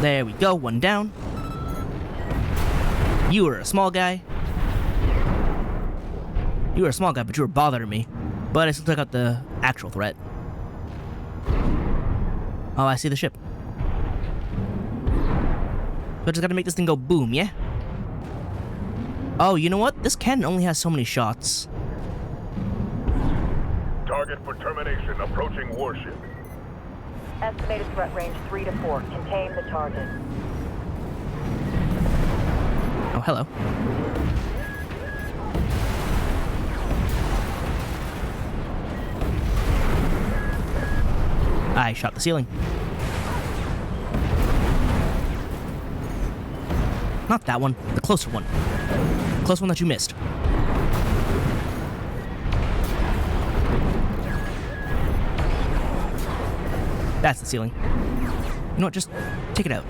There we go, one down. You were a small guy. You were a small guy, but you were bothering me. But I still took out the actual threat. Oh, I see the ship. So I just gotta make this thing go boom, yeah? Oh, you know what? This cannon only has so many shots. Target for termination approaching warship. Estimated threat range 3 to 4. Contain the target. Oh, hello. I shot the ceiling. Not that one, the closer one. The close one that you missed. That's the ceiling. You know what, just take it out.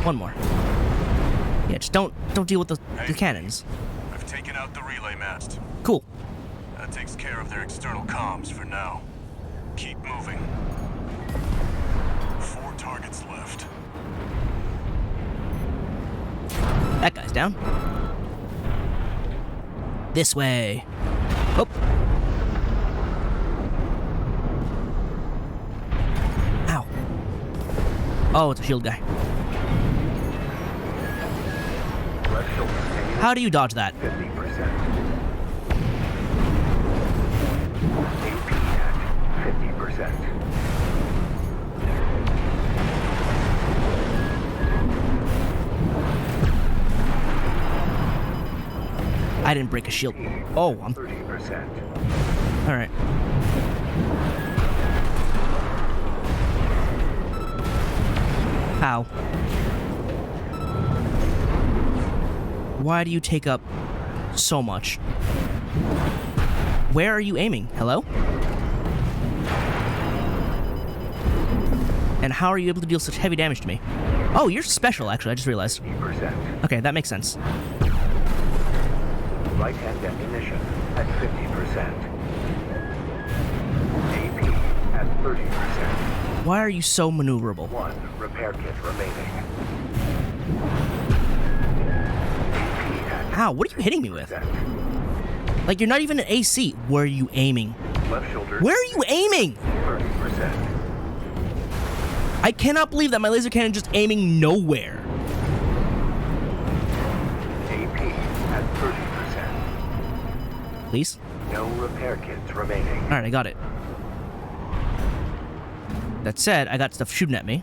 One more. Yeah, just don't deal with the cannons. I've taken out the relay mast. Cool. That takes care of their external comms for now. Keep moving. 4 targets left. That guy's down. This way. Oh. Ow. Oh, it's a shield guy. How do you dodge that? 50%. AP at 50%. I didn't break a shield. Oh, I'm 30%. all right. How? Why do you take up so much? Where are you aiming? Hello? And how are you able to deal such heavy damage to me? Oh, you're special, actually. I just realized. 50%. Okay, that makes sense. Right-hand ammunition at 50%. AP at 30%. Why are you so maneuverable? 1 repair kit remaining. Ow, what are you hitting me with? Like, you're not even an AC. Where are you aiming? Left shoulder. Where are you aiming? 30%. I cannot believe that my laser cannon just aiming nowhere. AP at 30%. Please? No repair kits remaining. Alright, I got it. That said, I got stuff shooting at me.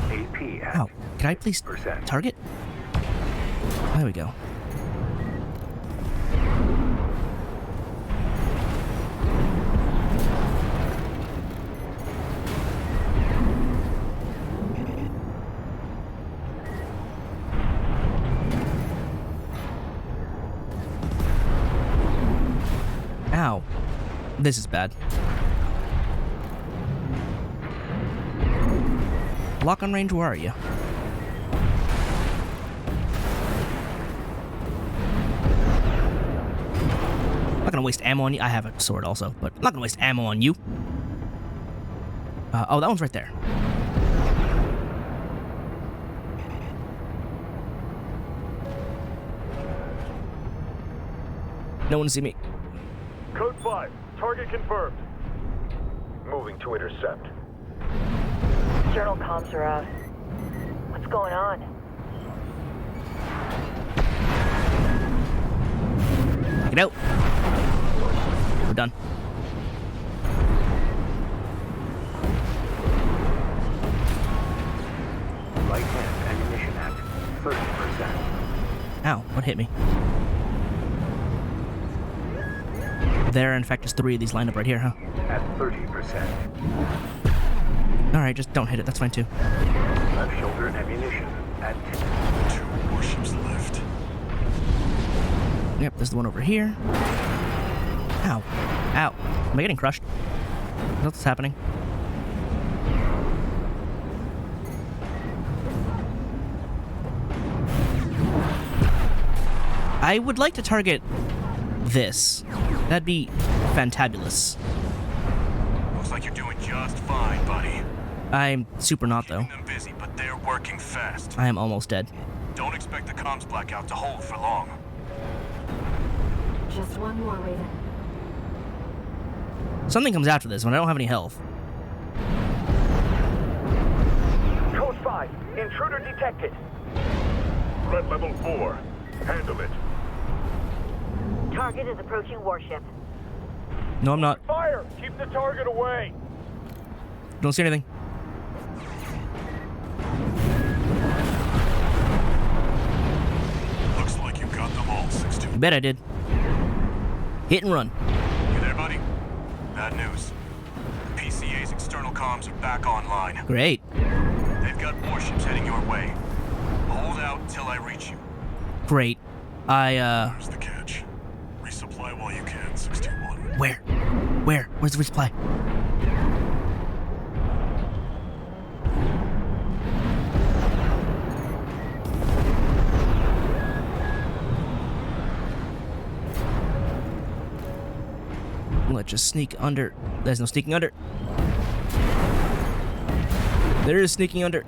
AP at Ow. Can I please percent. target? There we go. Ow. This is bad. Lock on range, where are you? I'm not gonna waste ammo on you. I have a sword also, but I'm not gonna waste ammo on you. Oh, that one's right there. No one see me. Code 5. Target confirmed. Moving to intercept. External comms are out. What's going on? Get out. We're done. Right hand ammunition at 30%. Ow, what hit me? There, in fact, is 3 of these lined up right here, huh? At 30%. Alright, just don't hit it. That's fine, too. Left shoulder ammunition at 2 warships left. Yep, there's the one over here. Ow. Ow. Am I getting crushed? What's happening? I would like to target this. That'd be fantabulous. Looks like you're doing just fine, buddy. I'm super not, though. Keeping them busy, but they're working fast. I am almost dead. Don't expect the comms blackout to hold for long. Just one more, Raven. Something comes after this when I don't have any health. Code 5, intruder detected. Threat level 4. Handle it. Target is approaching warship. No, I'm not. Fire! Keep the target away! Don't see anything. Looks like you got them all, 6-2. You bet I did. Hit and run. You there, buddy? Bad news. The PCA's external comms are back online. Great. They've got warships heading your way. Hold out till I reach you. Great. There's the catch. Resupply while you can, 621. Where? Where's the resupply? Let's just sneak under. There's no sneaking under. There is sneaking under.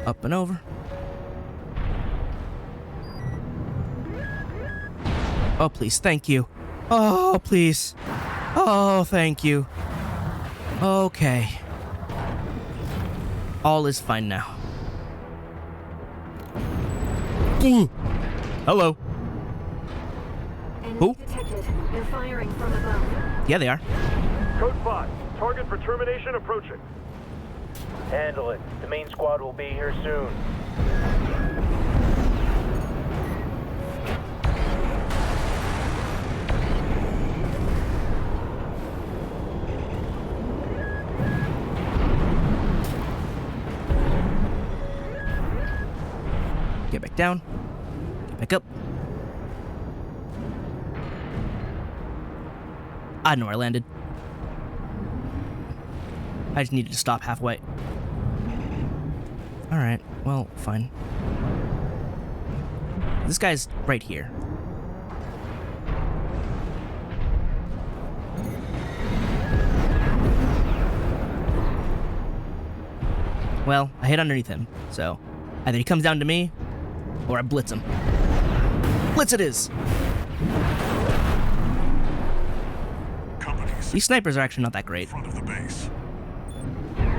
Up and over. Oh, please, thank you. Oh, please. Oh, thank you. Okay. All is fine now. Hello. Who? Detected. They're firing from above. Yeah, they are. Code 5, target for termination approaching. Handle it. The main squad will be here soon. Get back down. Get back up. I don't know where I landed. I just needed to stop halfway. Alright, well, fine. This guy's right here. Well, I hit underneath him, so either he comes down to me, or I blitz him. Blitz it is! Companies These snipers are actually not that great. in front of the base.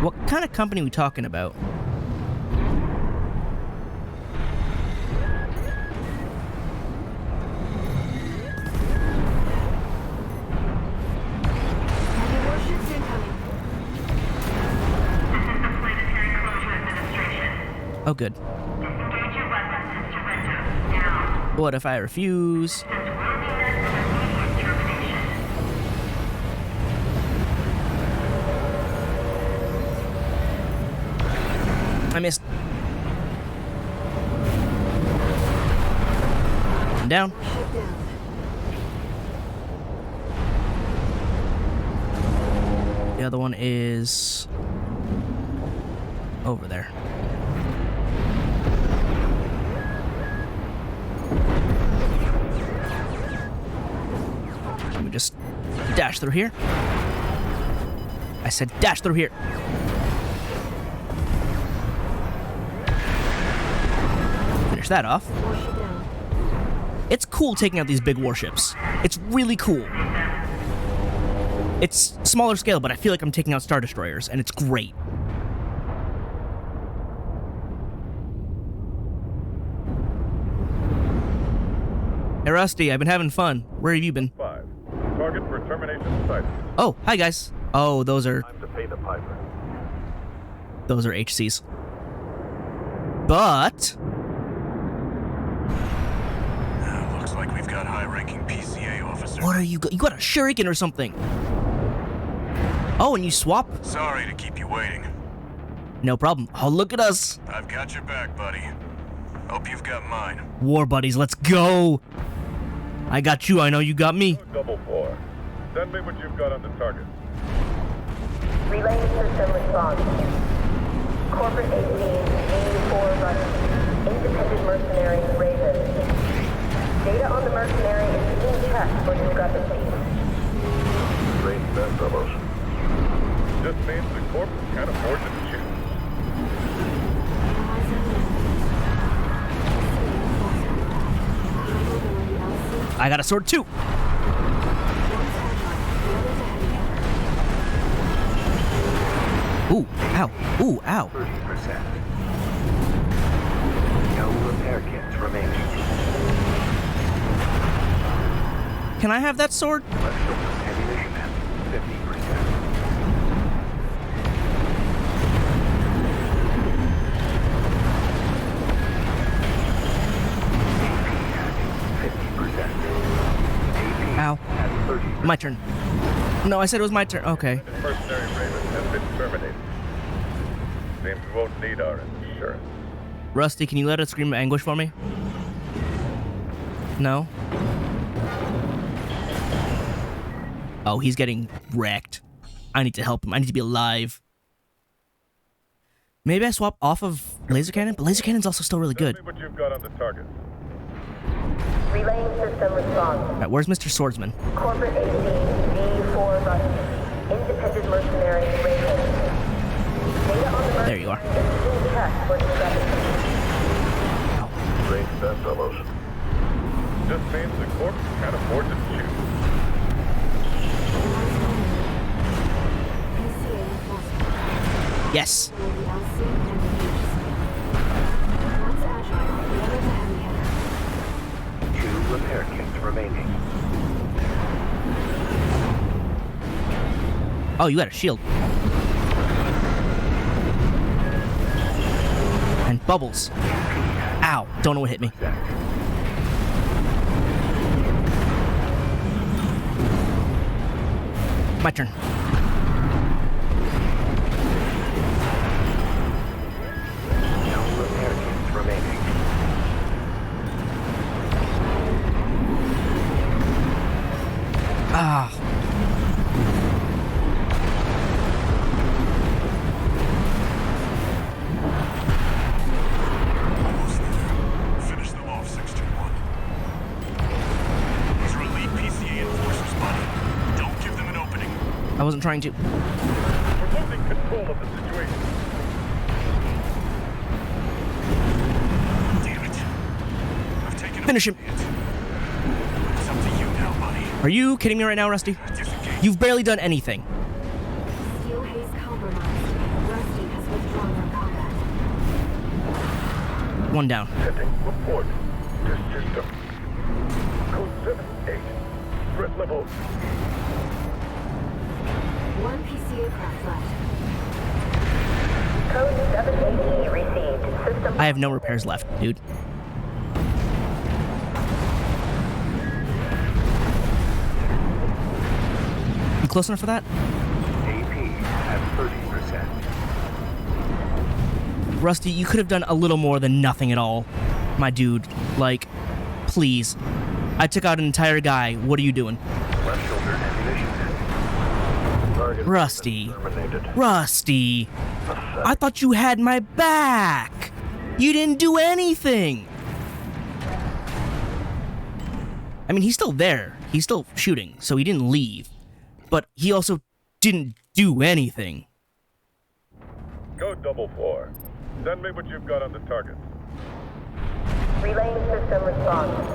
What kind of company are we talking about? Enemy warships incoming. This is the Planetary Closure Administration. Oh, good. Disengage your weapons and surrender now. What if I refuse? This will be met with immediate termination. I missed. I'm down. Shut down. The other one is over there. Let me just dash through here. I said dash through here. Finish that off. Warship down. It's cool taking out these big warships. It's really cool. It's smaller scale, but I feel like I'm taking out Star Destroyers, and it's great. Hey, Rusty, I've been having fun. Where have you been? 5, target for termination sighted. Oh, hi, guys. Oh, those are Time to pay the piper. HCs. But Looks like we've got high-ranking PCA officers. what are you? You got a shuriken or something? Oh, and you swap? Sorry to keep you waiting. No problem. Oh, look at us, I've got your back, buddy. Hope you've got mine. war buddies. Let's go. I got you. I know you got me. Double 4. Send me what you've got on the target. Relay system response. Corporate 18, 84 running. Independent mercenary Raven. Data on the mercenary is being checked for discrepancies. Range that, Nebulous. Just means the corp can't afford to choose. I got a sword too. Ooh, ow. Ooh, ow. 30%. No repair kits remaining. Can I have that sword? Leftover ammunition at 50%. Ow. My turn. No, I said it was my turn. Okay. Mercenary Raven has been terminated. Seems we won't need our insurance. Rusty, can you let us scream of anguish for me? No? Oh, he's getting wrecked. I need to help him. I need to be alive. Maybe I swap off of laser cannon, but laser cannon's also still really good. Tell me what you've got on the target. Relaying system response. Alright, where's Mr. Swordsman? Corporate AC V4 Rusty. Independent mercenary Raven. Data on the There you are. mercenary is checked for discrepancy. Strange bedfellows. Just means the corp can't afford to choose. Yes. Two repair kits remaining. Oh, you got a shield. And bubbles. Ow. Don't know what hit me. My turn. No repair kits remaining. Ah. Almost there. Finish them off, 621. These are elite PCA enforcers, buddy. Don't give them an opening. I wasn't trying to. We're losing control of the situation. Damn it. I've taken Finish him. It's up to you now, buddy. Are you kidding me right now, Rusty? Disengage. You've barely done anything. Steel haze compromised. Rusty has withdrawn from combat. One down. Sending report to system. Code 78. Threat level. One PCA craft left. Code 780 received. System. I have no repairs left, dude. You close enough for that? AP at 30%. Rusty, you could have done a little more than nothing at all. My dude, like, please. I took out an entire guy. What are you doing? Left shoulder ammunition. Target Rusty. terminated. Rusty. I thought you had my back. You didn't do anything. I mean, he's still there. He's still shooting, so he didn't leave. But he also didn't do anything. Code 4. Send me what you've got on the target. Relaying system response.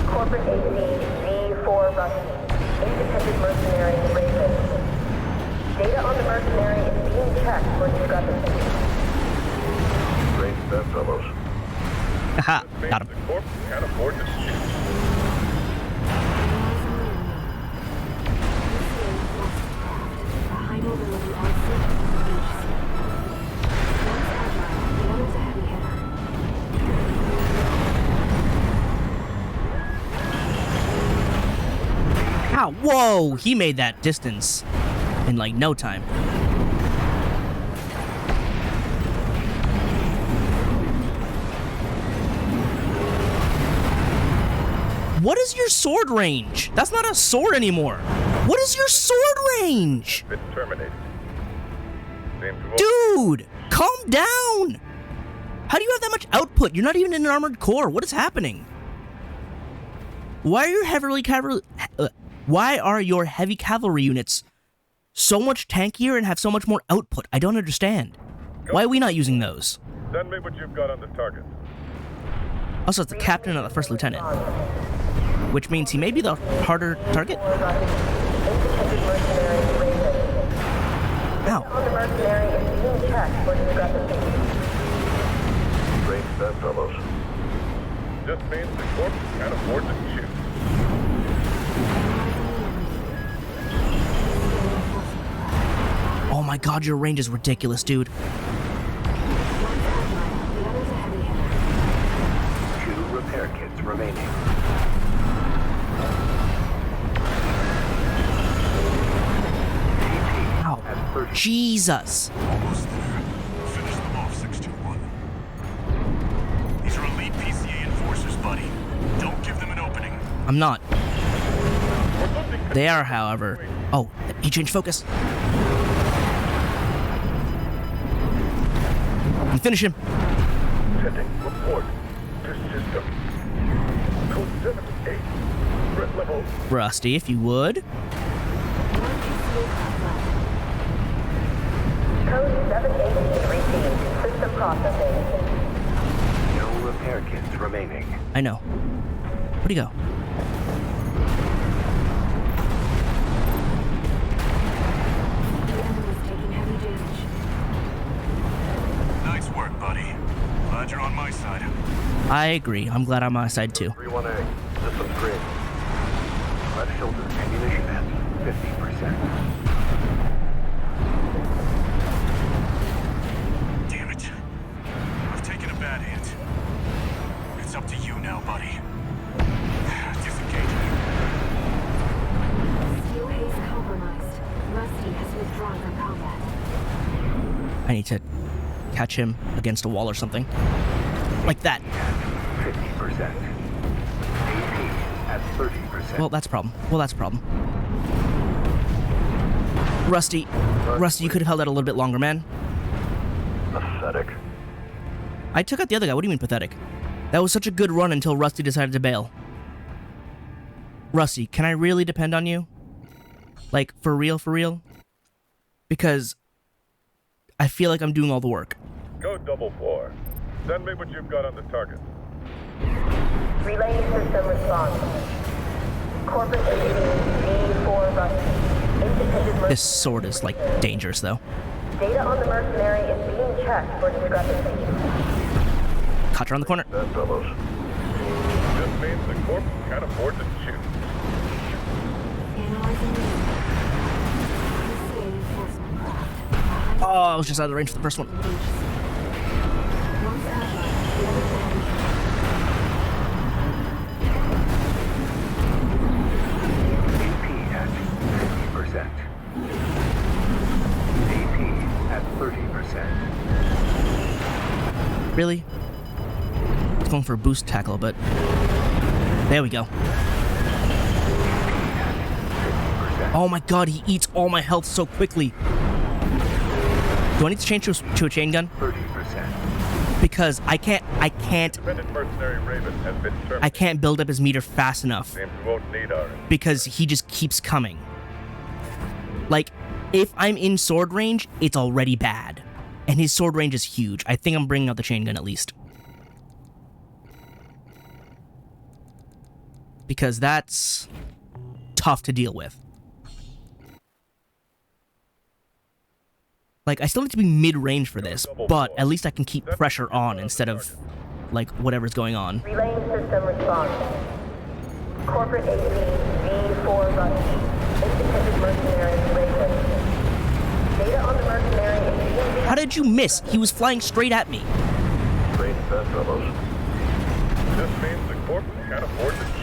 Corporate AC V4 Rusty. Independent mercenary Raven. Data on the mercenary is being checked for discrepancy. Strange bedfellows. Haha, Means got him. the corp can't afford to choose. High mobility LC HC. One's agile, the other's a heavy hitter. Ow, whoa! He made that distance in like no time. What is your sword range? That's not a sword anymore. What is your sword range? Been terminated. Seems we won't Dude, calm down. How do you have that much output? You're not even in an armored core. What is happening? Why are your heavy cavalry units so much tankier and have so much more output? I don't understand. Why are we not using those? Send me what you've got on the target. Also, it's the captain, not the first lieutenant. Which means he may be the harder target? Independent mercenary Raven. Ow. On the mercenary is being checked for discrepancy. Strange bedfellows. Just means the corp can't afford to shoot. Oh my god, your range is ridiculous, dude. Two repair kits remaining. Ow. At 30. Jesus. Almost there. Finish them off, 621. These are elite PCA enforcers, buddy. Don't give them an opening. I'm not. They are, however. Oh, he changed focus. And finish him. Sending report to system. Code 78. Threat level. Rusty, if you would. Code 78 received. System processing. No repair kits remaining. I know. Where'd he go? Nice work, buddy. Glad you're on my side. I agree. I'm glad I'm on my side too. 31A. Systems green. Left shoulder ammunition at 50%. Damn it. I've taken a bad hit. It's up to you now, buddy. Disengage. Steel haze compromised. Rusty has withdrawn from combat. I need to catch him against a wall or something. Like that. 50%. AP at 30%. Well, that's a problem. Rusty, you could have held out a little bit longer, man. Pathetic. I took out the other guy. What do you mean pathetic? That was such a good run until Rusty decided to bail. Rusty, can I really depend on you? Like, for real, for real? Because I feel like I'm doing all the work. Code 4. Send me what you've got on the target. Relay system response. Corporate B4 Rusty. Independent This sword is, like, dangerous, though. Data on the mercenary is being checked for discrepancy. Caught her on the corner. Bedfellows. Just means the corp can't afford to shoot. Analyzing PCA enforcement craft. Oh, I was just out of the range for the first one. Once agile, the other to heavy. AP at 50%. AP at 30%. Really? It's going for a boost tackle, but... There we go. Oh my god, he eats all my health so quickly. Do I need to change to a chain gun? 30%. Because I can't Independent mercenary Raven has been terminated. I can't build up his meter fast enough. Seems we won't need our... Because he just keeps coming. Like, if I'm in sword range, it's already bad. And his sword range is huge. I think I'm bringing out the chain gun at least. Because that's tough to deal with. Like, I still need to be mid-range for this, but at least I can keep pressure on instead of, like, whatever's going on. Relaying system response. Corporate AC B4 Rusty. Independent mercenary Raven. Data on the mercenary is being checked. How did you miss? He was flying straight at me. Strange bedfellows. Just means the corp can't afford to shoot.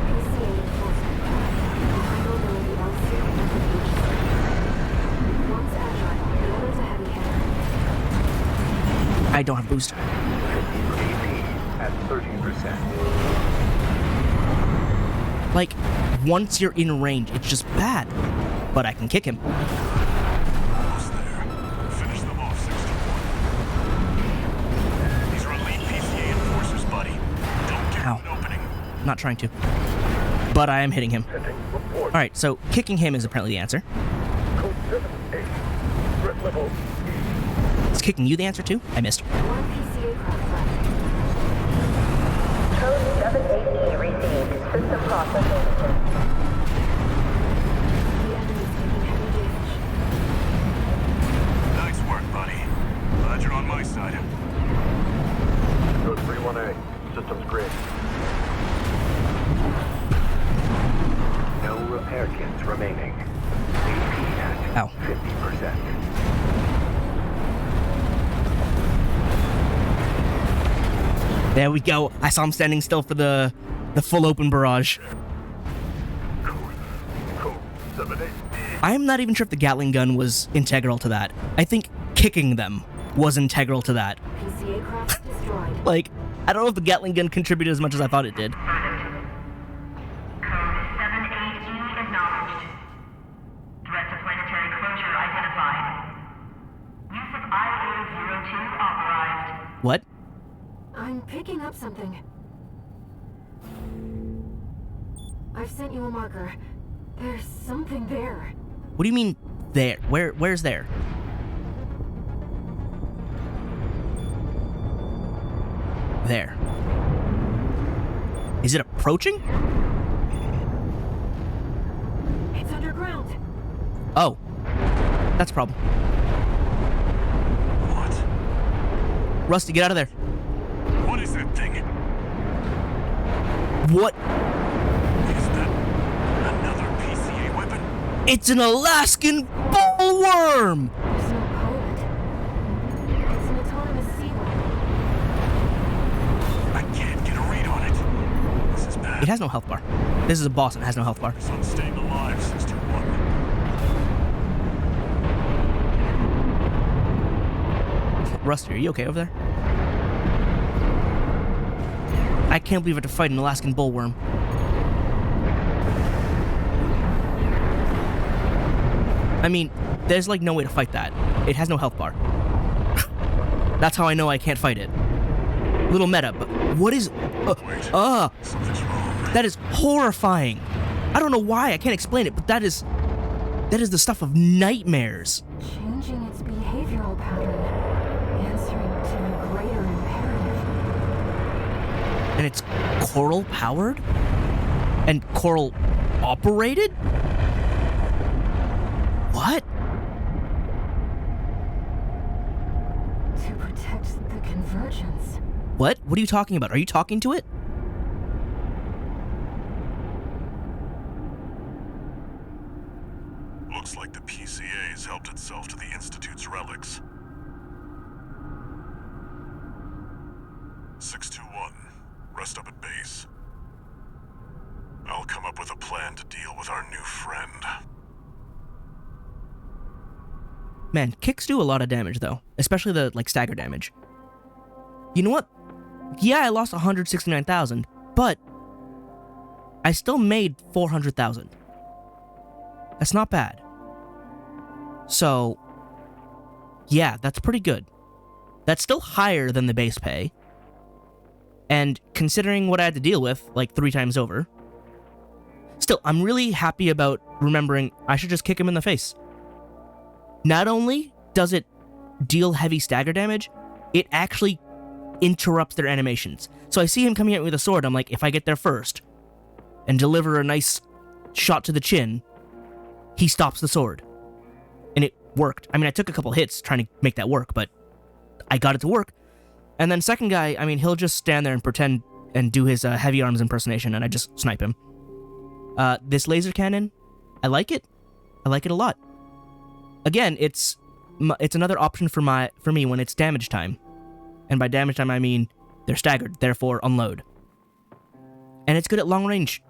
PCA enforcement craft. Vulnerability LC application. Once agile, the other to heavy hammer. I don't have boost. AP at 30%. Like, once you're in range, it's just bad. But I can kick him. Almost there. Finish them off, 61. These are elite PCA enforcers, buddy. Don't give Ow. them an opening. Not trying to. but I am hitting him. Sending report. Alright, so kicking him is apparently the answer. Code 7-8. Threat level Is kicking you the answer too? I missed. One PCA craft left. Code 78E received. System processing. The enemy's taking heavy damage. Nice work, buddy. Glad you're on my side. Code 31A. Systems green. No repair kits remaining. AP at Ow. 50%. There we go. I saw him standing still for the full open barrage. Code 7-8. I'm not even sure if the Gatling gun was integral to that. I think kicking them was integral to that. PCA craft destroyed. Like, I don't know if the Gatling gun contributed as much as I thought it did. Code 7-8E acknowledged. Threat to planetary closure identified. Use of IA-02 authorized. What? I'm picking up something. I've sent you a marker. There's something there. What do you mean there? Where's there? There. Is it approaching? It's underground. Oh. That's a problem. What? Rusty, get out of there. What is that thing? What? Is that another PCA weapon? It's an Alaskan bullworm! There's no pilot. It's an autonomous sealer. I can't get a read on it. This is bad. It has no health bar. This is a boss and it has no health bar. Focus on staying alive, 61. Rusty, are you okay over there? I can't believe I have to fight an Alaskan bullworm. I mean, there's like no way to fight that. It has no health bar. That's how I know I can't fight it. Little meta, but what is... Something's wrong. that is horrifying. I don't know why, I can't explain it, but that is the stuff of nightmares. Changing its behavioral pattern. Answering to a greater imperative. And it's coral powered? And coral operated? What? To protect the convergence. What? What are you talking about? Are you talking to it? Looks like the PCA has helped itself to the Institute's relics. 621, rest up at base. I'll come up with a plan to deal with our new friend. Man, kicks do a lot of damage though, especially the like stagger damage. You know what? Yeah, I lost 169,000, but I still made 400,000. That's not bad. So, yeah, that's pretty good. That's still higher than the base pay. And considering what I had to deal with, like 3 times over, still, I'm really happy about remembering I should just kick him in the face. Not only does it deal heavy stagger damage, it actually interrupts their animations. So I see him coming at me with a sword, I'm like, if I get there first and deliver a nice shot to the chin, he stops the sword. And it worked. I mean, I took a couple hits trying to make that work, but I got it to work. And then second guy, I mean, he'll just stand there and pretend and do his heavy arms impersonation, and I just snipe him. This laser cannon, I like it. I like it a lot. Again, it's another option for me when it's damage time. And by damage time, I mean they're staggered, therefore unload. And it's good at long range.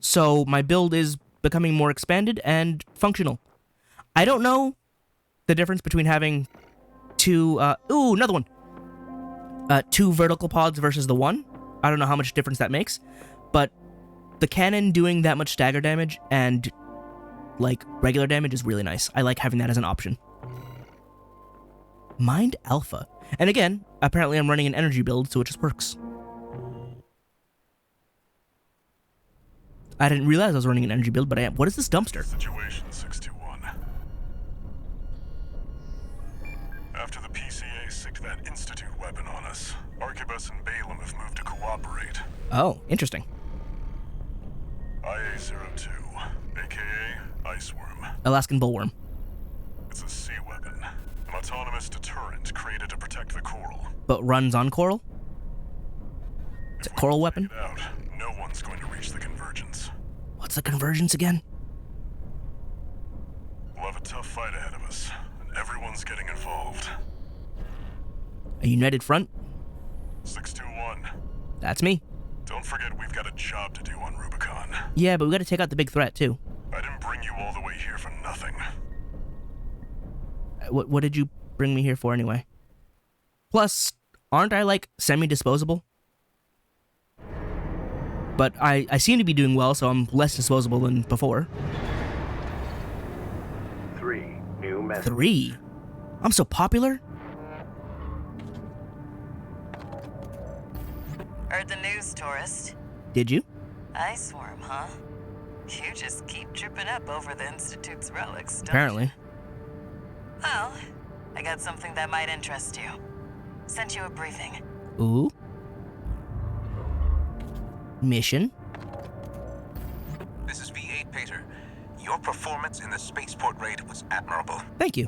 So my build is becoming more expanded and functional. I don't know the difference between having two, another one. 2 vertical pods versus the 1. I don't know how much difference that makes. But the cannon doing that much stagger damage and like regular damage is really nice. I like having that as an option. Mind Alpha. And again, apparently I'm running an energy build, so it just works. I didn't realize I was running an energy build, but I am. What is this dumpster? Situation 621. After the PCA sicked that Institute weapon on us, Arquebus and Balaam have moved to cooperate. Oh, interesting. IA-02, aka Iceworm. Alaskan bullworm. It's a sea weapon, an autonomous deterrent created to protect the coral. But runs on coral? It's a coral weapon? Take it out, no one's going to reach the convergence. What's the convergence again? We'll have a tough fight ahead of us, and everyone's getting involved. A united front? 621. That's me. Don't forget we've got a job to do on Rubicon. Yeah, but we gotta take out the big threat, too. I didn't bring you all the way here for nothing. What did you bring me here for, anyway? Plus, aren't I, like, semi-disposable? But I seem to be doing well, so I'm less disposable than before. 3 new messages. 3? I'm so popular? Heard the news, tourist. Did you? Iceworm, huh? You just keep tripping up over the Institute's relics, don't Apparently. you? Well, I got something that might interest you. Sent you a briefing. Ooh. Mission. This is V8 Pater. Your performance in the spaceport raid was admirable. Thank you.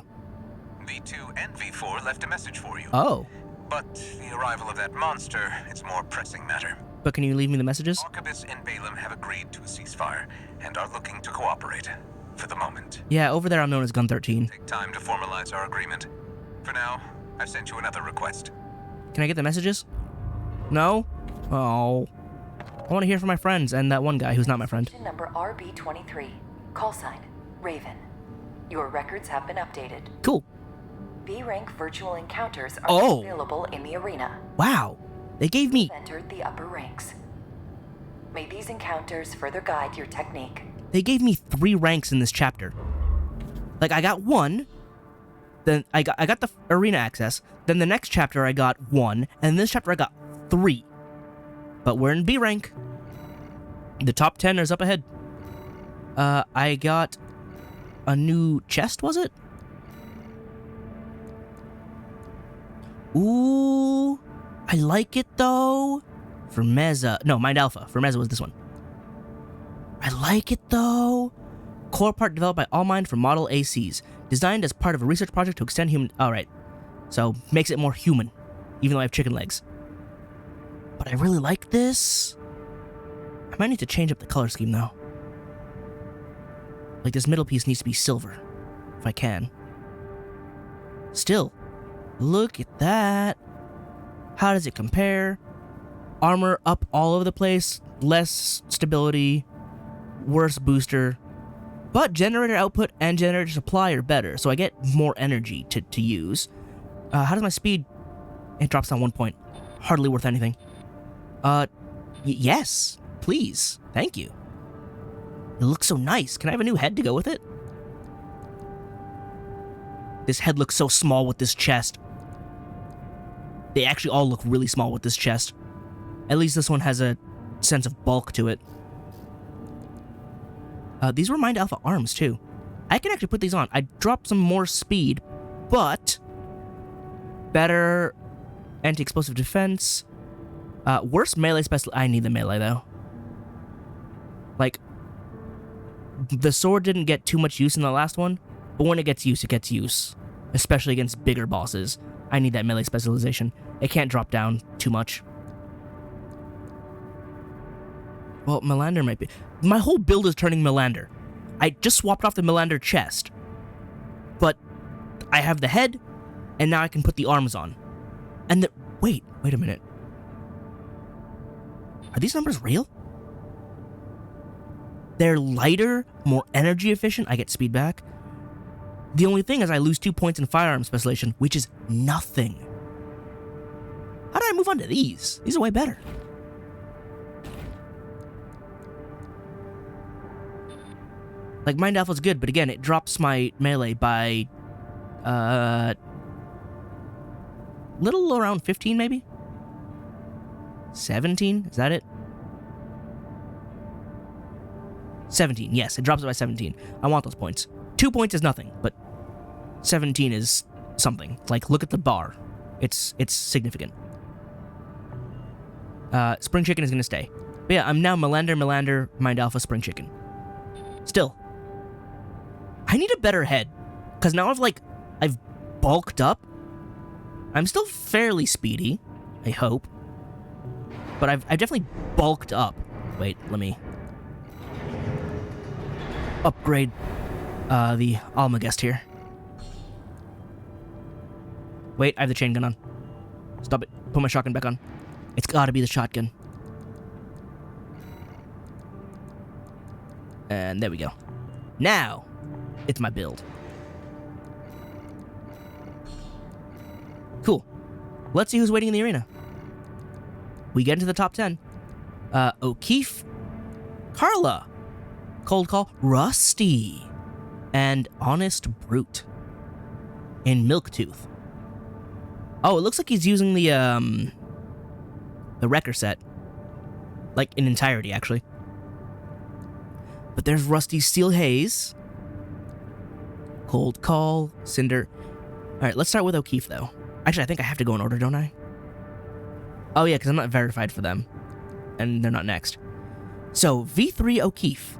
V2 and V4 left a message for you. Oh. But the arrival of that monster is a more pressing matter. But can you leave me the messages? Arquebus and Balaam have agreed to a ceasefire and are looking to cooperate. For the moment. Yeah, over there I'm known as Gun 13. Take time to formalize our agreement. For now, I've sent you another request. Can I get the messages? No? Oh. I want to hear from my friends and that one guy who's not my friend. Number RB23. Call sign, Raven. Your records have been updated. Cool. B-rank virtual encounters are Oh. available in the arena. Wow. They gave me... Entered the upper ranks. May these encounters further guide your technique. They gave me 3 ranks in this chapter. Like, I got 1, then I got the arena access, then the next chapter I got 1, and this chapter I got 3. But we're in B rank. The top 10 is up ahead. I got a new chest, was it? Ooh, I like it though. For Meza, no, Mind Alpha. For Meza was this one. I like it though. Core part developed by Allmind for Model ACs. Designed as part of a research project to extend human... Alright. So, makes it more human. Even though I have chicken legs. But I really like this. I might need to change up the color scheme though. Like this middle piece needs to be silver. If I can. Still. Look at that. How does it compare? Armor up all over the place. Less stability. Worse booster, but generator output and generator supply are better, so I get more energy to use. How does my speed? It drops down 1 point. Hardly worth anything. Yes, please, thank you. It looks so nice. Can I have a new head to go with it? This head looks so small with this chest. They actually all look really small with this chest. At least this one has a sense of bulk to it. These were Mind Alpha arms, too. I can actually put these on. I dropped some more speed, but better anti-explosive defense. Worse melee special. I need the melee, though. Like, the sword didn't get too much use in the last one, but when it gets use, it gets use. Especially against bigger bosses. I need that melee specialization. It can't drop down too much. Well, Melander might be... My whole build is turning Melander. I just swapped off the Melander chest. But I have the head, and now I can put the arms on. And the... Wait a minute. Are these numbers real? They're lighter, more energy efficient. I get speed back. The only thing is I lose 2 points in firearm specialization, which is nothing. How did I move on to these? These are way better. Like, Mind Alpha's good, but again, it drops my melee by, little around 15, maybe? 17? Is that it? 17. Yes, it drops it by 17. I want those points. 2 points is nothing, but 17 is something. Like, look at the bar. It's significant. Spring Chicken is going to stay. But yeah, I'm now Melander, Mind Alpha, Spring Chicken. Still, I need a better head. Because now I've bulked up. I'm still fairly speedy, I hope. But I've definitely bulked up. Wait, let me upgrade the Almagest here. Wait, I have the chain gun on. Stop it. Put my shotgun back on. It's gotta be the shotgun. And there we go. Now, it's my build. Cool. Let's see who's waiting in the arena. We get into the top 10. O'Keefe, Carla, Cold Call, Rusty, and Honest Brute, and Milktooth. Oh, it looks like he's using the Wrecker set. Like, in entirety, actually. But there's Rusty Steel Haze, Cold Call, Cinder. Alright, let's start with O'Keefe, though. Actually, I think I have to go in order, don't I? Oh, yeah, because I'm not verified for them. And they're not next. So, V3 O'Keefe,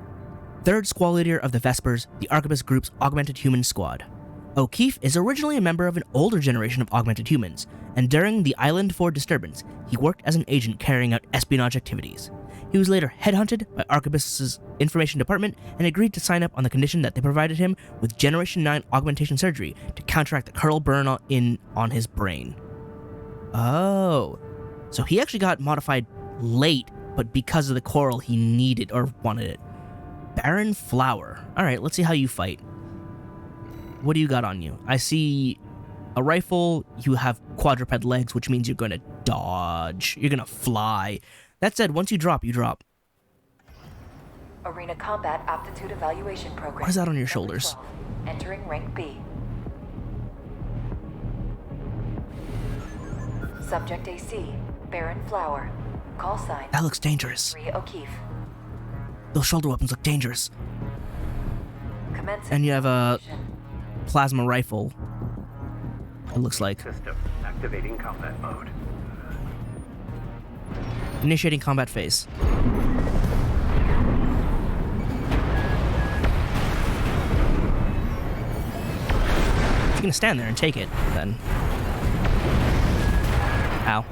3rd Squad Leader of the Vespers, the Arquebus Group's Augmented Human Squad. O'Keefe is originally a member of an older generation of augmented humans, and during the Island 4 disturbance, he worked as an agent carrying out espionage activities. He was later headhunted by Arquebus's information department and agreed to sign up on the condition that they provided him with Generation 9 augmentation surgery to counteract the curl burn on his brain. Oh, so he actually got modified late, but because of the coral he needed or wanted it. Baron Flower. Alright, let's see how you fight. What do you got on you? I see a rifle, you have quadruped legs, which means you're going to dodge, you're going to fly. That said, once you drop, you drop. Arena Combat Aptitude Evaluation Program. What is that on your shoulders? 12, entering rank B. Subject AC, Baron Flower. Call sign. That looks dangerous. 3 O'Keefe. Those shoulder weapons look dangerous. Commencing. And you have a plasma rifle. It looks like. System activating combat mode. Initiating combat phase. If you're gonna stand there and take it, then. Ow.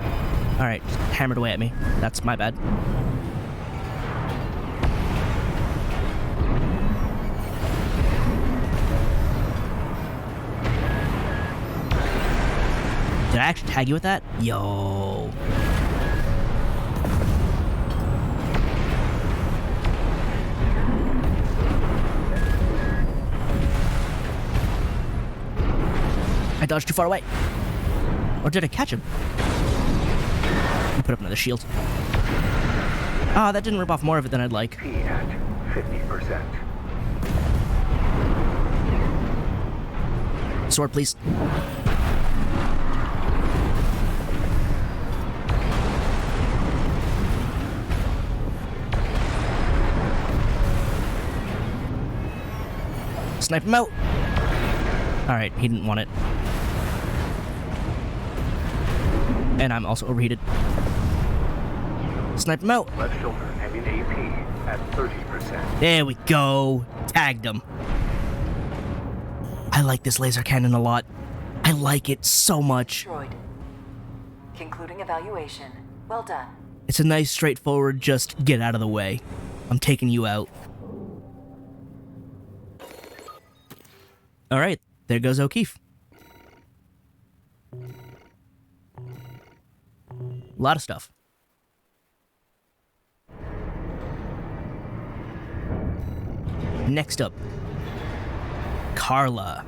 Alright, hammered away at me. That's my bad. Did I actually tag you with that? Yo. I dodged too far away. Or did I catch him? Put up another shield. Ah, that didn't rip off more of it than I'd like. P at 50%. Sword, please. Snipe him out. Alright, he didn't want it. And I'm also overheated. Snipe him out. Left shoulder having AP at 30%. There we go. Tagged him. I like this laser cannon a lot. I like it so much. Destroyed. Concluding evaluation. Well done. It's a nice, straightforward, just get out of the way. I'm taking you out. Alright, there goes O'Keefe. A lot of stuff. Next up, Carla.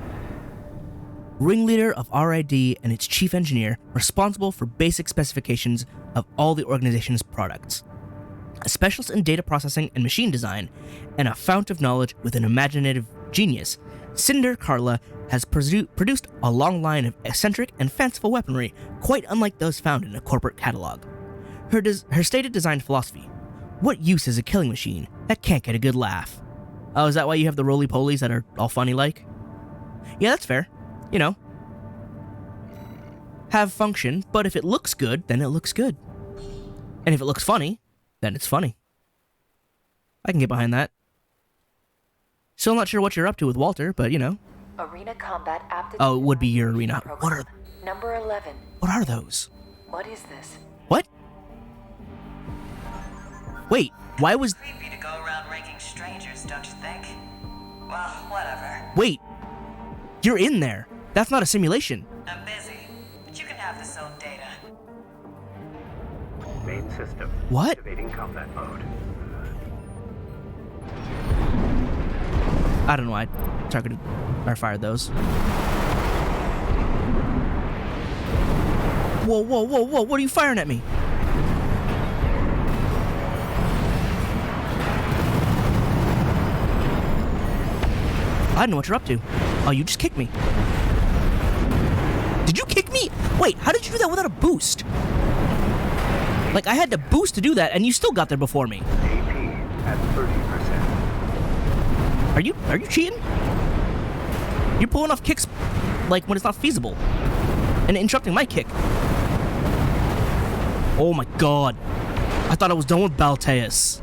Ringleader of RID and its chief engineer, responsible for basic specifications of all the organization's products. A specialist in data processing and machine design, and a fount of knowledge with an imaginative genius, Cinder Carla has produced a long line of eccentric and fanciful weaponry, quite unlike those found in a corporate catalog. Her stated design philosophy: What use is a killing machine that can't get a good laugh? Oh, is that why you have the roly-polies that are all funny-like? Yeah, that's fair. You know. Have function, but if it looks good, then it looks good. And if it looks funny, then it's funny. I can get behind that. Still not sure what you're up to with Walter, but you know. Arena combat aptitude. Oh, it would be your arena. What are... Number 11. What are those? What is this? What? Wait, why was... Creepy to go around ranking strangers, don't you think? Well, whatever. Wait. You're in there. That's not a simulation. I'm busy, but you can have this old data. Main system. What? Activating combat mode. I don't know why I targeted or fired those. Whoa, whoa, whoa, whoa, what are you firing at me? I don't know what you're up to. Oh, you just kicked me. Did you kick me? Wait, how did you do that without a boost? Like, I had to boost to do that, and you still got there before me. AP at 30%. Are you cheating? You're pulling off kicks, like, when it's not feasible. And interrupting my kick. Oh my god. I thought I was done with Balteus.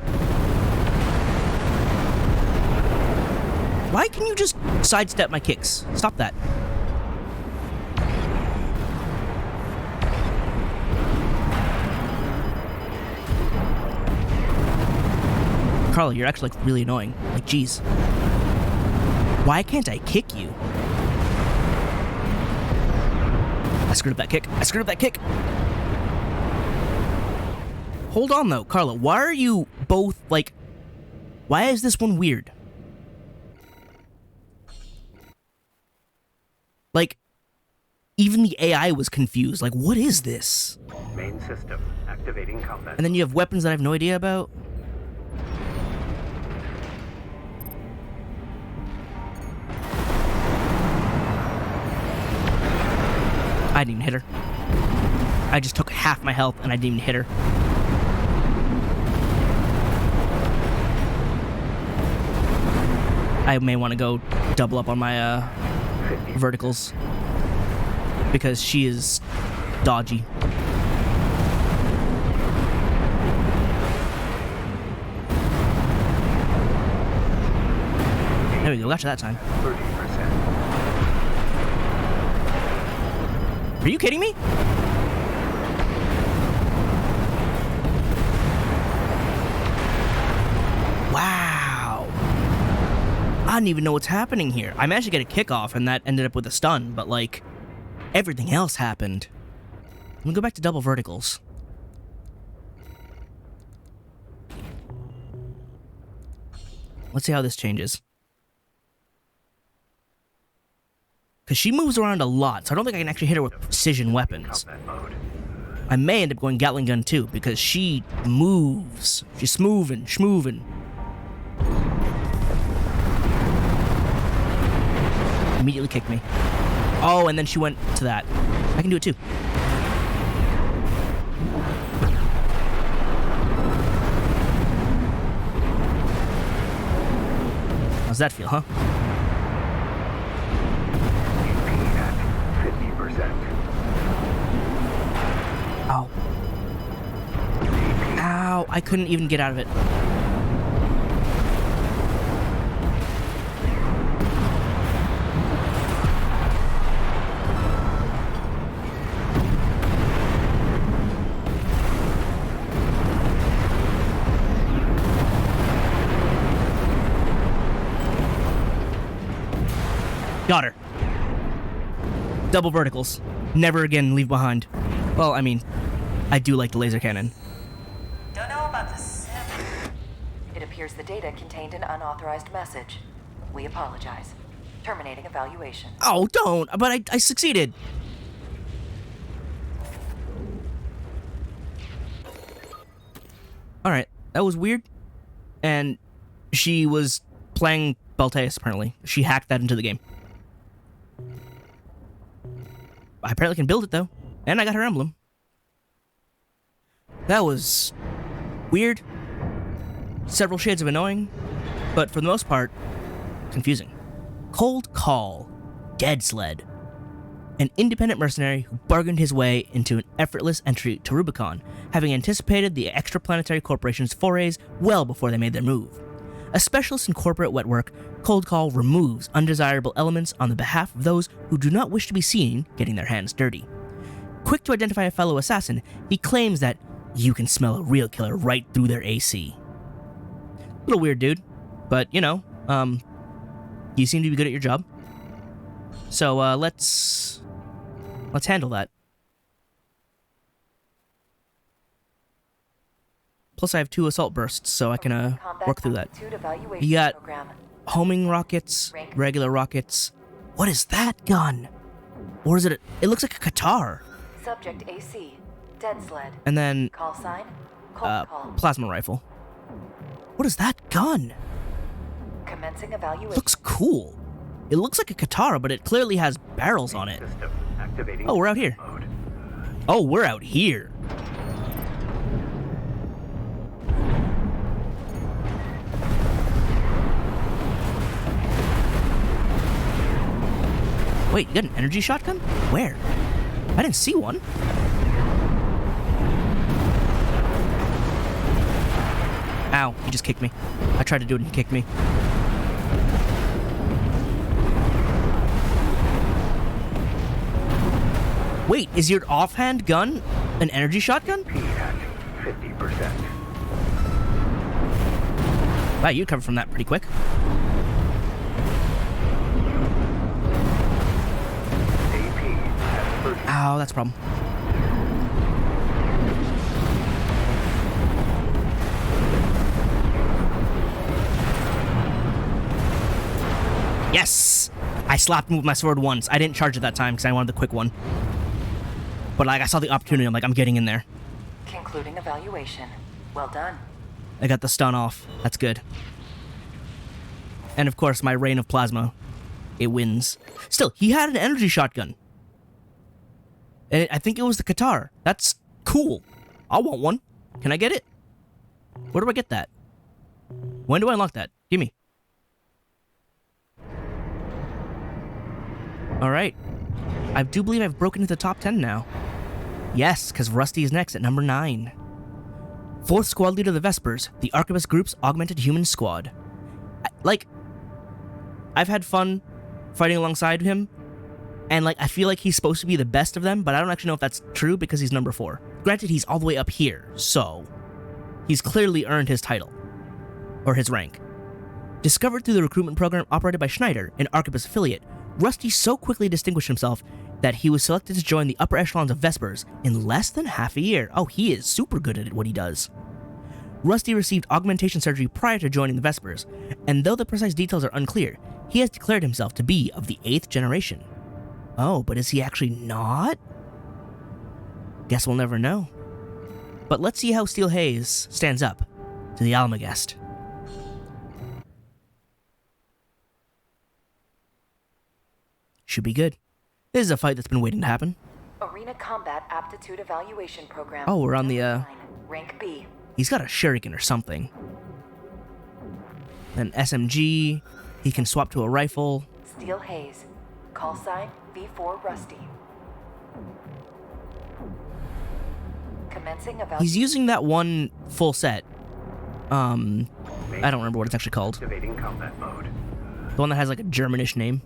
Why can you just sidestep my kicks? Stop that. Carla, you're actually like really annoying. Like, jeez. Why can't I kick you? I screwed up that kick. I screwed up that kick. Hold on though, Carla. Why are you both like... Why is this one weird? Like, even the AI was confused. Like, what is this? Main system. Activating combat. And then you have weapons that I have no idea about. I didn't even hit her. I just took half my health and I didn't even hit her. I may want to go double up on my verticals because she is dodgy. There we go, gotcha that time. 30%. Are you kidding me? Wow. I don't even know what's happening here. I managed to get a kickoff and that ended up with a stun, but like, everything else happened. Let me go back to double verticals. Let's see how this changes. Because she moves around a lot, so I don't think I can actually hit her with precision weapons. I may end up going Gatling gun too, because she moves. She's schmoovin'. Immediately kicked me. Oh, and then she went to that. I can do it too. How's that feel, huh? Ow. Ow, I couldn't even get out of it. Got her. Double verticals. Never again leave behind. Well, I mean, I do like the laser cannon. Don't know about the sim. It appears the data contained an unauthorized message. We apologize. Terminating evaluation. Oh, don't! But I succeeded! Alright, that was weird. And she was playing Balteus, apparently. She hacked that into the game. I apparently can build it, though. And I got her emblem. That was weird. several shades of annoying, but for the most part, confusing. Cold Call, Dead Sled. An independent mercenary who bargained his way into an effortless entry to Rubicon, having anticipated the extraplanetary corporation's forays well before they made their move. A specialist in corporate wet work, Cold Call removes undesirable elements on the behalf of those who do not wish to be seen getting their hands dirty. Quick to identify a fellow assassin, he claims that you can smell a real killer right through their AC. Little weird dude, but you know, you seem to be good at your job. So let's handle that. Plus I have 2 assault bursts, so I can work through that. You got homing rockets, regular rockets. What is that gun? Or is it? It looks like a Qatar. Subject AC. Dead Sled. And then Call sign. Cold Call. plasma rifle. What is that gun? Commencing evaluation. Looks cool. It looks like a Katara, but it clearly has barrels on it. System activating Oh, we're out here. mode. Oh, we're out here. Wait, you got an energy shotgun? Where? I didn't see one. Ow, he just kicked me. I tried to do it and he kicked me. Wait, is your offhand gun an energy shotgun? P at 50%. Wow, you recovered from that pretty quick. AP at 30. Ow, that's a problem. Yes! I slapped him with my sword once. I didn't charge it that time because I wanted the quick one. But like, I saw the opportunity. I'm like, I'm getting in there. Concluding evaluation. Well done. I got the stun off. That's good. And of course, my rain of plasma. It wins. Still, he had an energy shotgun. And I think it was the Qatar. That's cool. I want one. Can I get it? Where do I get that? When do I unlock that? Gimme. Alright. I do believe I've broken into the top 10 now. Yes, because Rusty is next at number 9. 4th squad leader of the Vespers, the Arquebus Group's augmented human squad. I've had fun fighting alongside him, and I feel like he's supposed to be the best of them, but I don't actually know if that's true because he's number 4. Granted, he's all the way up here, so he's clearly earned his title, or his rank. Discovered through the recruitment program operated by Schneider, an Arquebus affiliate, Rusty so quickly distinguished himself that he was selected to join the upper echelons of Vespers in less than half a year. Oh, he is super good at what he does. Rusty received augmentation surgery prior to joining the Vespers, and though the precise details are unclear, he has declared himself to be of the 8th generation. Oh, but is he actually not? Guess we'll never know. But let's see how Steel Hayes stands up to the Almagest. Should be good. This is a fight that's been waiting to happen. Arena Combat Aptitude Evaluation Program. Oh, we're on the, Rank B. He's got a shuriken or something. Then SMG. He can swap to a rifle. Steel Hayes. Call sign V4 Rusty. Commencing evaluation. He's using that one full set. I don't remember what it's actually called. Activating combat mode. The one that has a Germanish name.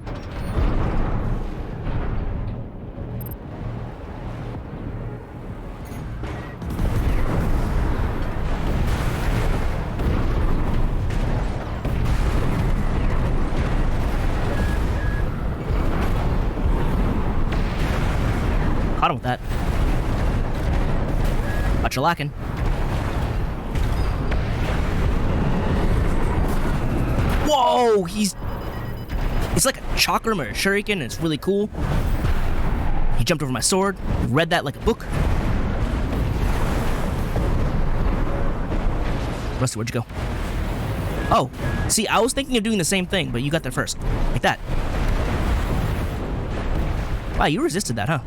Caught him with that. But you're lacking. Whoa! It's like a chakram or a shuriken, and it's really cool. He jumped over my sword, read that like a book. Rusty, where'd you go? Oh, see, I was thinking of doing the same thing, but you got there first. Like that. Wow, you resisted that, huh?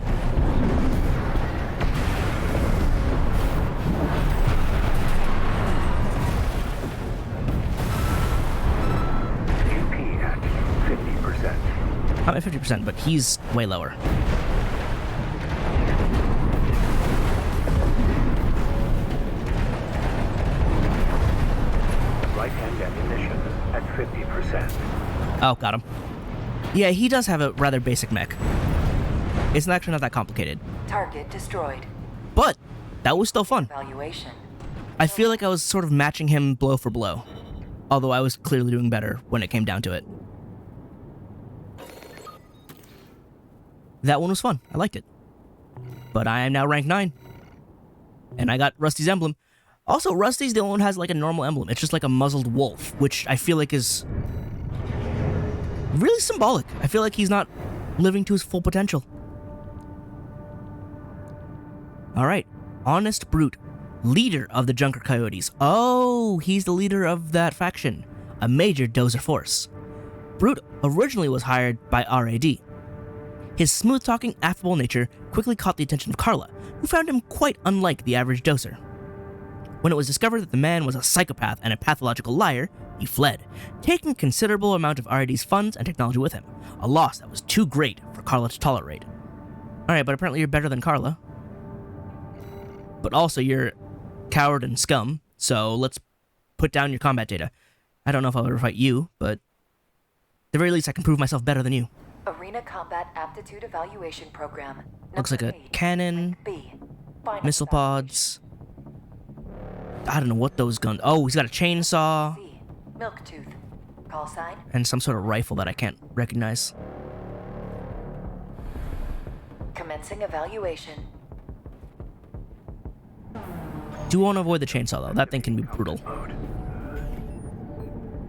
50%, but he's way lower. Right-hand ammunition at 50%. Oh, got him. Yeah, he does have a rather basic mech. It's actually not that complicated. Target destroyed. But that was still fun. Evaluation. I feel like I was sort of matching him blow for blow. Although I was clearly doing better when it came down to it. That one was fun. I liked it. But I am now rank 9. And I got Rusty's emblem. Also, Rusty's the only one who has like a normal emblem. It's just like a muzzled wolf, which I feel like is really symbolic. I feel like he's not living to his full potential. Alright. Honest Brute. Leader of the Junker Coyotes. Oh, he's the leader of that faction. A major dozer force. Brute originally was hired by RAD. His smooth-talking, affable nature quickly caught the attention of Carla, who found him quite unlike the average dozer. When it was discovered that the man was a psychopath and a pathological liar, he fled, taking a considerable amount of RAD's funds and technology with him, a loss that was too great for Carla to tolerate. Alright, but apparently you're better than Carla. But also you're coward and scum, so let's put down your combat data. I don't know if I'll ever fight you, but at the very least I can prove myself better than you. Arena Combat Aptitude Evaluation Program. Looks like a Number 8, cannon, B. Final missile pods. I don't know what those guns... Oh, he's got a chainsaw. C. Milktooth. Call sign. And some sort of rifle that I can't recognize. Commencing evaluation. Do want to avoid the chainsaw, though. That thing can be brutal. Why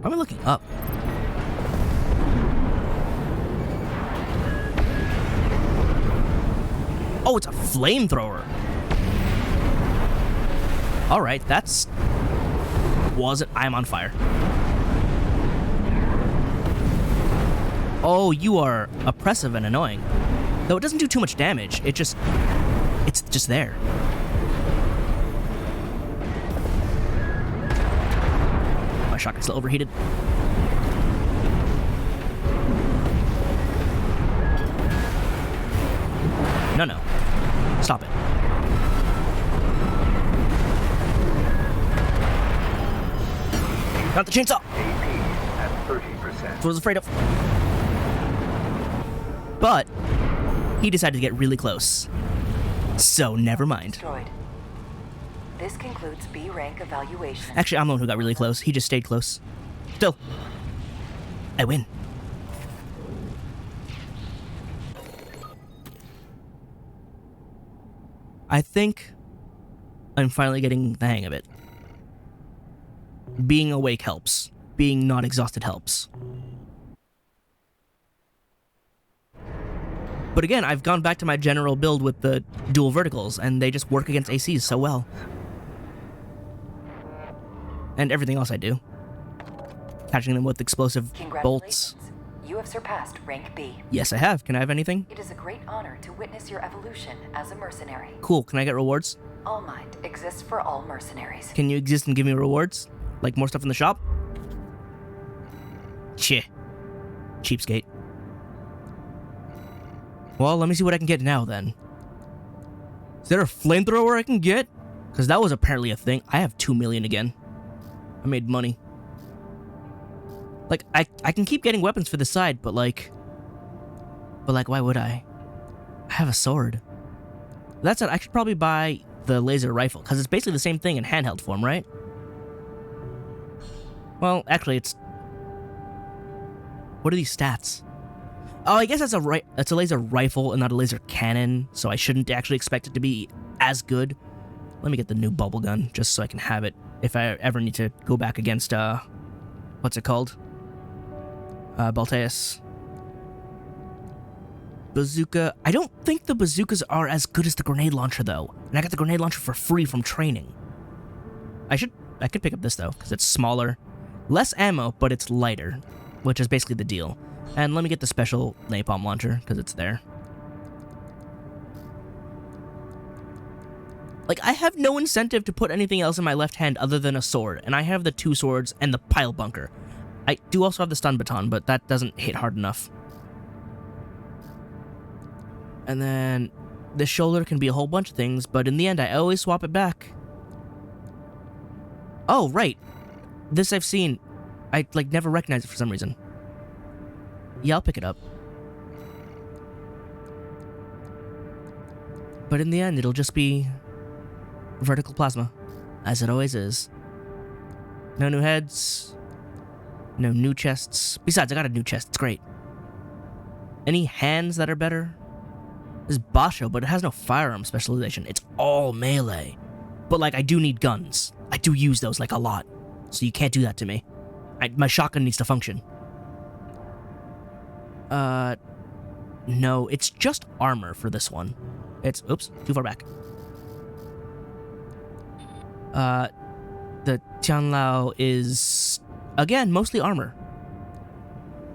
am I looking up? Oh, it's a flamethrower. Alright, that's... wasn't... I'm on fire. Oh, you are oppressive and annoying. Though it doesn't do too much damage, it just... it's just there. My shotgun's still overheated. No. Stop it. Not the chainsaw! AP at 30%. That's what I was afraid of. But he decided to get really close. So never mind. Destroyed. This concludes B rank evaluation. Actually, I'm the one who got really close. He just stayed close. Still, I win. I think I'm finally getting the hang of it. Being awake helps. Being not exhausted helps. But again, I've gone back to my general build with the dual verticals, and they just work against ACs so well. And everything else I do. Catching them with explosive bolts. Congratulations. You have surpassed rank B. Yes, I have. Can I have anything? It is a great honor to witness your evolution as a mercenary. Cool. Can I get rewards? All Might exists for all mercenaries. Can you exist and give me rewards? Like more stuff in the shop? Cheh. Cheapskate. Well, let me see what I can get now, then. Is there a flamethrower I can get? Because that was apparently a thing. I have 2 million again. I made money. Like, I can keep getting weapons for the side, but like, why would I? I have a sword. That's it. I should probably buy the laser rifle, because it's basically the same thing in handheld form, right? Well, actually, it's... What are these stats? Oh, I guess that's a laser rifle and not a laser cannon, so I shouldn't actually expect it to be as good. Let me get the new bubble gun, just so I can have it if I ever need to go back against, what's it called? Balteus. Bazooka. I don't think the bazookas are as good as the grenade launcher, though. And I got the grenade launcher for free from training. I could pick up this, though, because it's smaller. Less ammo, but it's lighter, which is basically the deal. And let me get the special napalm launcher, because it's there. Like, I have no incentive to put anything else in my left hand other than a sword, and I have the 2 swords and the pile bunker. I do also have the stun baton, but that doesn't hit hard enough. And then the shoulder can be a whole bunch of things, but in the end, I always swap it back. Oh, right. This I've seen. I, like, never recognized it for some reason. Yeah, I'll pick it up. But in the end, it'll just be vertical plasma, as it always is. No new heads. No new chests. Besides, I got a new chest. It's great. Any hands that are better? This is Basho, but it has no firearm specialization. It's all melee. But, like, I do need guns. I do use those, like, a lot. So you can't do that to me. My shotgun needs to function. No, it's just armor for this one. It's, oops, too far back. The Tianlao is, again, mostly armor.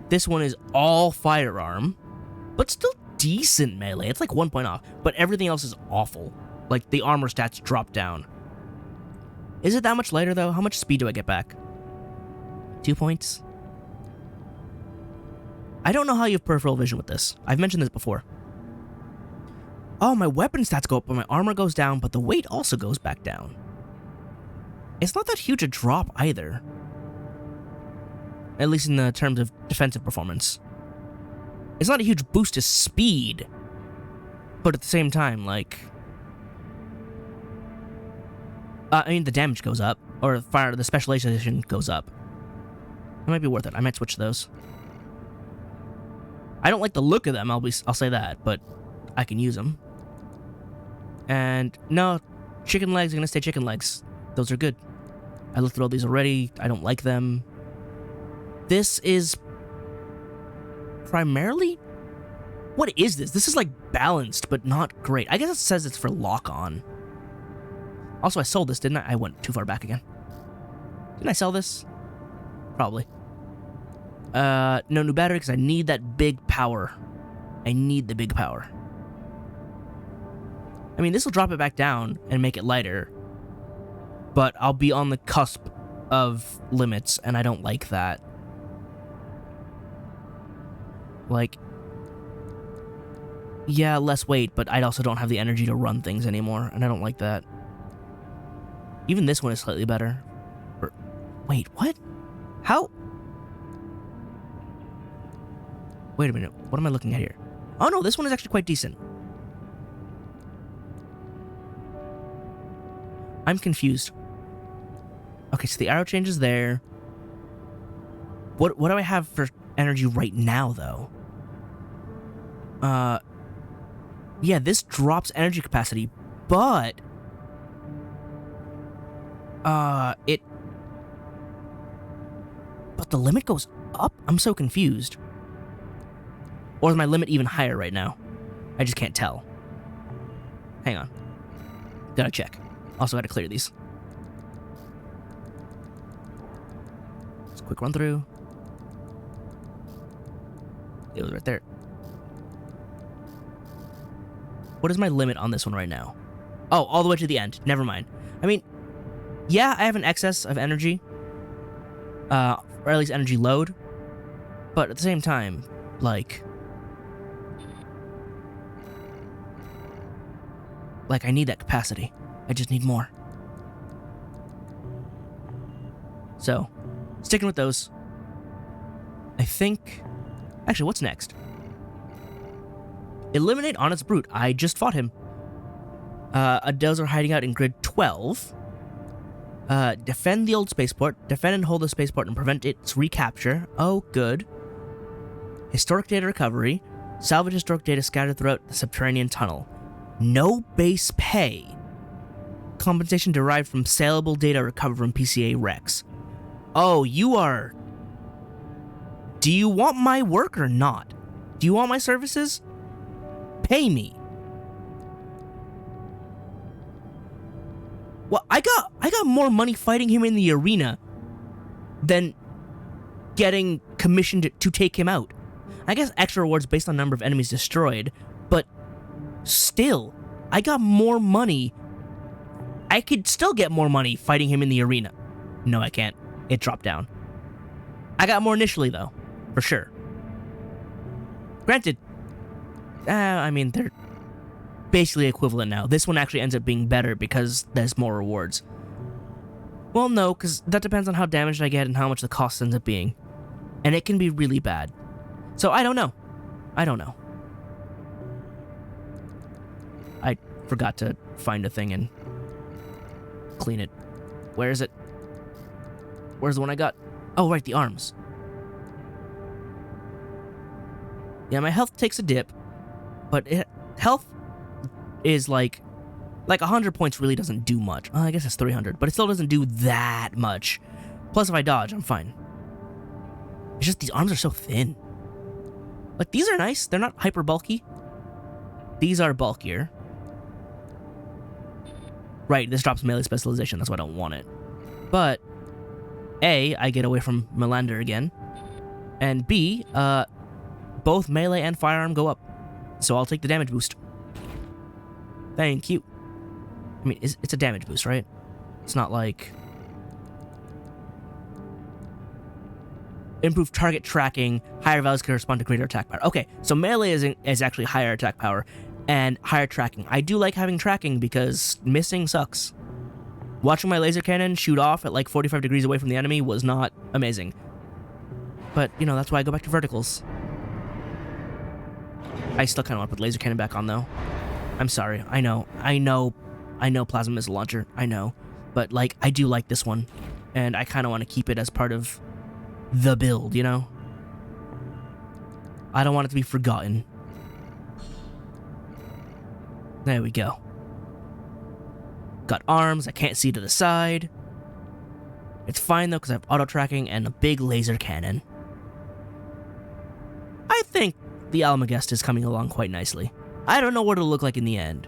This one is all firearm, but still decent melee. It's like 1 point off, but everything else is awful. Like, the armor stats drop down. Is it that much lighter, though? How much speed do I get back? 2 points? I don't know how you have peripheral vision with this. I've mentioned this before. Oh, my weapon stats go up, but my armor goes down, but the weight also goes back down. It's not that huge a drop either. At least in the terms of defensive performance. It's not a huge boost to speed, but at the same time, like... I mean, the damage goes up, or the specialization goes up. It might be worth it. I might switch those. I don't like the look of them, I'll say that, but I can use them. And no, chicken legs are gonna stay chicken legs. Those are good. I looked at all these already. I don't like them. This is primarily... What is this? This is like balanced, but not great. I guess it says it's for lock-on. Also, I sold this, didn't I? I went too far back again. Didn't I sell this? Probably. No new battery, because I need that big power. I need the big power. I mean, this will drop it back down and make it lighter. But I'll be on the cusp of limits, and I don't like that. Like... Yeah, less weight, but I also don't have the energy to run things anymore, and I don't like that. Even this one is slightly better. Wait, what? How? Wait a minute, what am I looking at here? Oh no, this one is actually quite decent. I'm confused. Okay, so the arrow change is there. What do I have for energy right now, though? Yeah, this drops energy capacity, but... But the limit goes up? I'm so confused. Or is my limit even higher right now? I just can't tell. Hang on. Gotta check. Also gotta clear these. Just a quick run through. It was right there. What is my limit on this one right now? Oh, all the way to the end. Never mind. I mean, yeah, I have an excess of energy. Or at least energy load. But at the same time, like, I need that capacity. I just need more. So, sticking with those. I think... Actually, what's next? Eliminate Honest Brute. I just fought him. A dozer hiding out in grid 12. Defend the old spaceport. Defend and hold the spaceport and prevent its recapture. Oh, good. Historic data recovery. Salvage historic data scattered throughout the subterranean tunnel. No base pay. Compensation derived from saleable data recovered from PCA Rex. Oh, you are... Do you want my work or not? Do you want my services? Pay me. Well, I got more money fighting him in the arena than getting commissioned to take him out. I guess extra rewards based on number of enemies destroyed, but still, I got more money. I could still get more money fighting him in the arena. No, I can't. It dropped down. I got more initially, though, for sure. Granted, I mean, they're basically equivalent now. This one actually ends up being better because there's more rewards. Well, no, because that depends on how damaged I get and how much the cost ends up being. And it can be really bad. So I don't know. I don't know. I forgot to find a thing and clean it. Where is it? Where's the one I got? Oh, right, the arms. Yeah, my health takes a dip, but health is like 100 points really doesn't do much. I guess it's 300, but it still doesn't do that much. Plus, if I dodge, I'm fine. It's just these arms are so thin. Like, these are nice. They're not hyper bulky. These are bulkier. Right, this drops melee specialization. That's why I don't want it. But, A, I get away from Melander again. And B, both melee and firearm go up. So I'll take the damage boost. Thank you. I mean, it's a damage boost, right? It's not like... Improved target tracking, higher values correspond to greater attack power. Okay, so melee is actually higher attack power and higher tracking. I do like having tracking because missing sucks. Watching my laser cannon shoot off at like 45 degrees away from the enemy was not amazing. But, you know, that's why I go back to verticals. I still kind of want to put laser cannon back on, though. I'm sorry. I know plasma missile launcher. I know. But, like, I do like this one. And I kind of want to keep it as part of the build, you know? I don't want it to be forgotten. There we go. Got arms. I can't see to the side. It's fine, though, because I have auto-tracking and a big laser cannon. I think the Almagest is coming along quite nicely. I don't know what it'll look like in the end,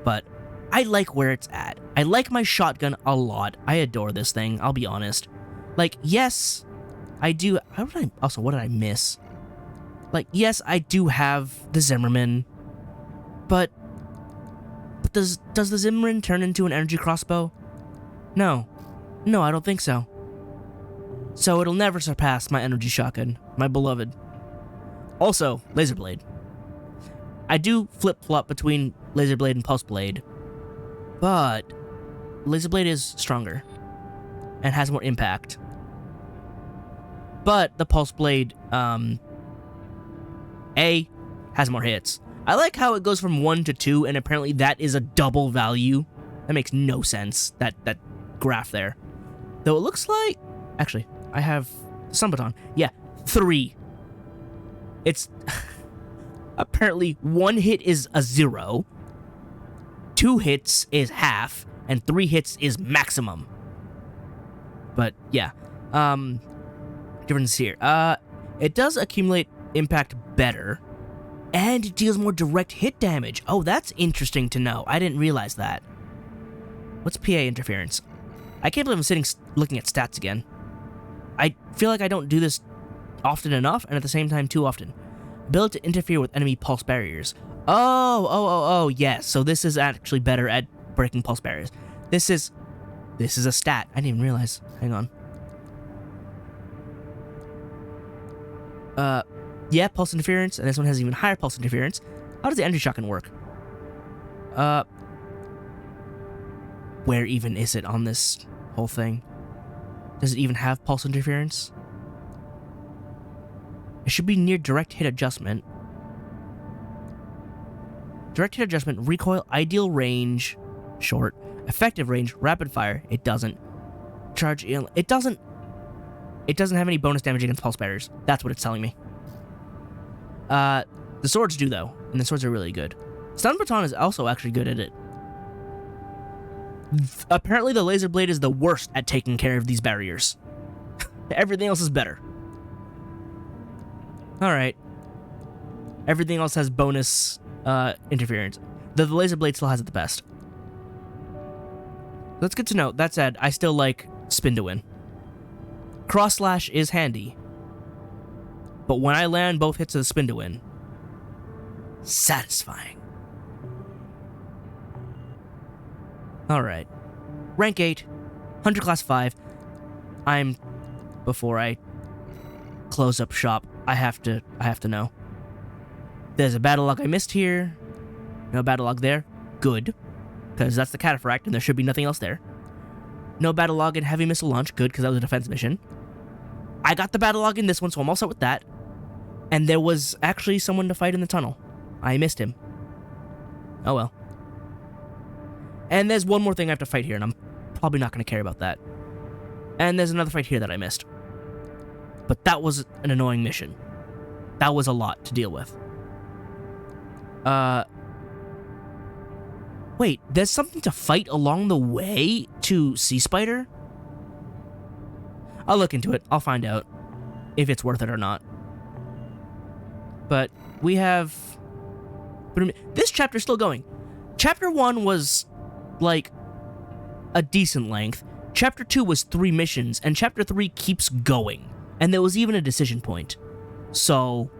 but I like where it's at. I like my shotgun a lot. I adore this thing, I'll be honest. Like, yes, I do... what did I miss? Like, yes, I do have the Zimmerman, but does the Zimmerman turn into an energy crossbow? No. No, I don't think so. So it'll never surpass my energy shotgun, my beloved. Also, laser blade. I do flip-flop between laser blade and pulse blade, but laser blade is stronger and has more impact. But the pulse blade, has more hits. I like how it goes from 1 to 2, and apparently that is a double value. That makes no sense, that graph there. Though it looks like... Actually, I have Sun Baton. Yeah, 3. It's... apparently 1 hit is a 0, 2 hits is half, and 3 hits is maximum. But, yeah. Difference here. It does accumulate impact better, and it deals more direct hit damage. Oh, that's interesting to know. I didn't realize that. What's PA interference? I can't believe I'm sitting looking at stats again. I feel like I don't do this often enough, and at the same time too often. Ability to interfere with enemy pulse barriers. Oh, yes. So this is actually better at breaking pulse barriers. This is a stat. I didn't even realize. Hang on. Yeah, pulse interference, and this one has even higher pulse interference. How does the energy shotgun work? Where even is it on this whole thing? Does it even have pulse interference? It should be near direct hit adjustment. Direct hit adjustment, recoil, ideal range, short, effective range, rapid fire. It doesn't. Charge, it doesn't have any bonus damage against pulse barriers. That's what it's telling me. The swords do, though, and the swords are really good. Stun Baton is also actually good at it. Apparently the laser blade is the worst at taking care of these barriers. Everything else is better. Alright. Everything else has bonus interference. The laser blade still has it the best. That's good to know. That said, I still like spin to win. Cross slash is handy. But when I land both hits of the spin to win, satisfying. Alright. Rank 8. Hunter class 5. Before I close up shop, I have to know. There's a battle log I missed here. No battle log there. Good. Because that's the cataphract, and there should be nothing else there. No battle log in heavy missile launch. Good, because that was a defense mission. I got the battle log in this one, so I'm all set with that. And there was actually someone to fight in the tunnel. I missed him. Oh well. And there's one more thing I have to fight here, and I'm probably not going to care about that. And there's another fight here that I missed. But that was an annoying mission. That was a lot to deal with. Wait, there's something to fight along the way to Sea Spider? I'll look into it. I'll find out if it's worth it or not. But we have... This chapter's still going. Chapter 1 was, like, a decent length. Chapter 2 was 3 missions, and Chapter 3 keeps going. And there was even a decision point. So,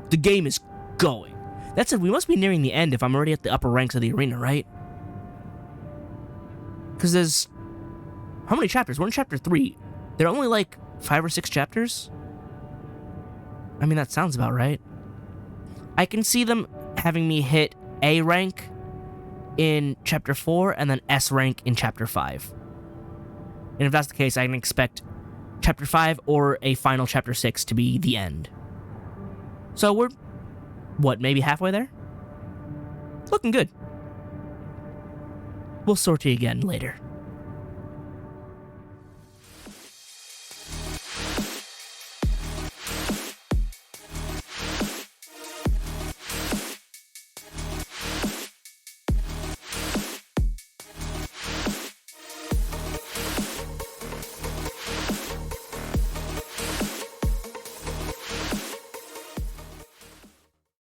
the game is going. That said, we must be nearing the end if I'm already at the upper ranks of the arena, right? Because there's... How many chapters? We're in Chapter 3. There are only, like, 5 or 6 chapters? I mean, that sounds about right. I can see them having me hit A rank in Chapter 4 and then S rank in Chapter 5. And if that's the case, I can expect Chapter 5 or a final Chapter 6 to be the end. So we're, what, maybe halfway there? Looking good. We'll sort you again later.